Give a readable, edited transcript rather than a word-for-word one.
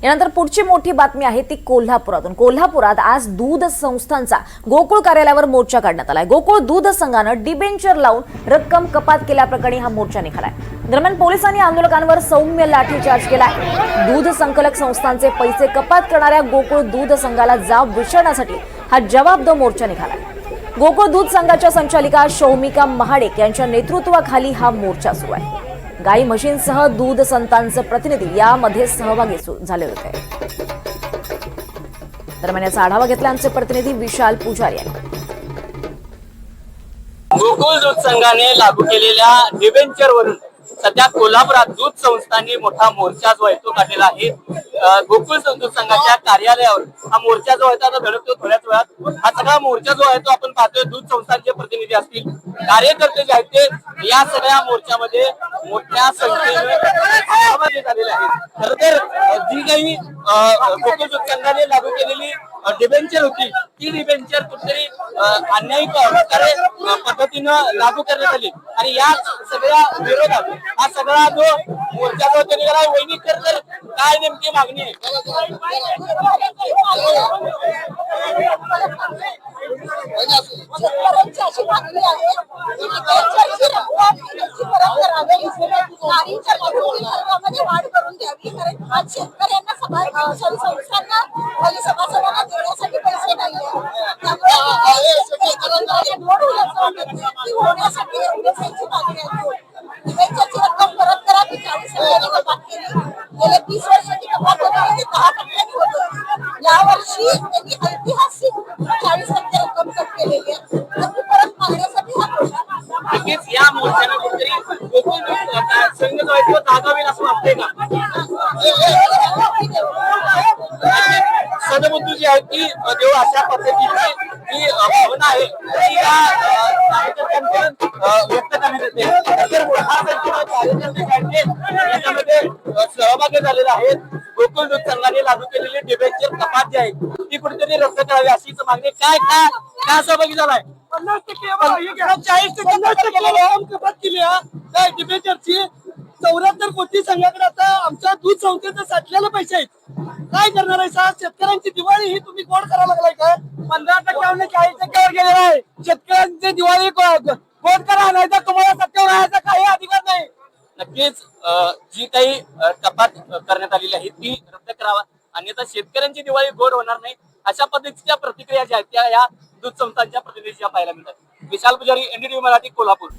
यानंतर पुढची मोठी बातमी आहे ती कोल्हापुरातून। कोल्हापुरात आज दूध संस्थांचा गोकुळ कार्यालयावर मोर्चा काढण्यात आलाय। गोकुळ दूध संघानं डिबेंचर लावून रक्कम कपात केल्याप्रकरणी हा मोर्चा निघालाय। दरम्यान पोलिसांनी आंदोलकांवर सौम्य लाठीचार्ज केलाय। दूध संकलक संस्थांचे पैसे कपात करणाऱ्या गोकुळ दूध संघाला जाब विचारण्यासाठी हा जवाबदो मोर्चा निघालाय। गोकुळ दूध संघाच्या संचालिका शौमिका महाडिक यांच्या नेतृत्वाखाली हा मोर्चा सुरू आहे। गाई म्हशींसह दूध संतांचे प्रतिनिधी यामध्ये सहभागी झाले होते। दरम्यान याचा आढावा घेतला आमचे प्रतिनिधी विशाल पुजारी यांनी। गोकुळ दूध संघाने लागू केलेल्या डिबेंचरवरून सध्या कोल्हापुरात दूध संस्थांनी मोठा मोर्चा जो आहे तो काढलेला आहे। गोकुळ दूध संघाच्या कार्यालयावर हा मोर्चा जो आहे तो आता धडकतो थोड्याच वेळात। हा सगळा मोर्चा जो आहे तो आपण पाहतोय दूध संस्थांचे प्रतिनिधी असतील, कार्यकर्ते जे आहेत ते या सगळ्या मोर्चामध्ये मोठ्या संख्येने सहभागी झालेले आहेत। खरं तर जी काही गोकुळ दूध संघाने लागू केलेली डिबेंचर होती ती डिबेंचर कुठेतरी अन्यायिक पद्धतीनं लागू करण्यात आली आणि या सगळ्या विरोधात हा सगळा जो मोर्चा जो निघाला वहिनी तर काय नेमकी मागणी आहे? वाढ करून द्यावी, कारण आज शेतकऱ्यांना संस्थांना आणि सभासदांना देण्यासाठी पैसे नाहीये। होण्यासाठी पैसे मागणी आहे। डिबेंचरची रक्कम परत करा, ती 40% कपात केली। गेले 20 वर्षांची कपात होती 10% होत होती। यावर्षी त्यांनी ऐतिहासिक 40% रक्कम कट केलेली आहे। ती परत मागण्यासाठी हा मोर्चा। नक्कीच या मोर्चाने कुठेतरी गोकुळ संघ जो आहे तो जागा होईल असं वाटतंय का? सदबुद्धू जी आहे ती देव अशा पद्धतीची जी भावना आहे ती या व्यक्त करण्यात येते। तर मोठा संख्येने कार्यकर्ते याच्यामध्ये सहभागी झालेले आहेत। गोकुळ दूध संघाने लागू केलेली डिबेंचर कपात जी आहे ती कुठेतरी रद्द करावी अशीच मागणी काय सहभागी झालाय? 40% कपात केली आहे डिबेंचरची। 74 कोटी संघाकडे आता आमच्या दूध संस्थेचे साठलेले पैसे आहेत। काय करणार आहे साहेब? शेतकऱ्यांची दिवाळी ही तुम्ही गोड करायला लागलाय काय? 15% 40% गेलेला आहे। शेतकऱ्यांची दिवाळी गोड करा, नाही तर तुम्हाला सत्तेवर राहायचा काही अधिकार नाही। नक्कीच जी काही कपात करण्यात आलेली आहे ती रद्द करावा, अन्यथा शेतकऱ्यांची दिवाळी गोड होणार नाही अशा पद्धतीच्या प्रतिक्रिया ज्या आहेत त्या या दूध संस्थांच्या प्रतिनिधीच्या पाहायला मिळतात। विशाल पुजारी, NDTV मराठी, कोल्हापूर।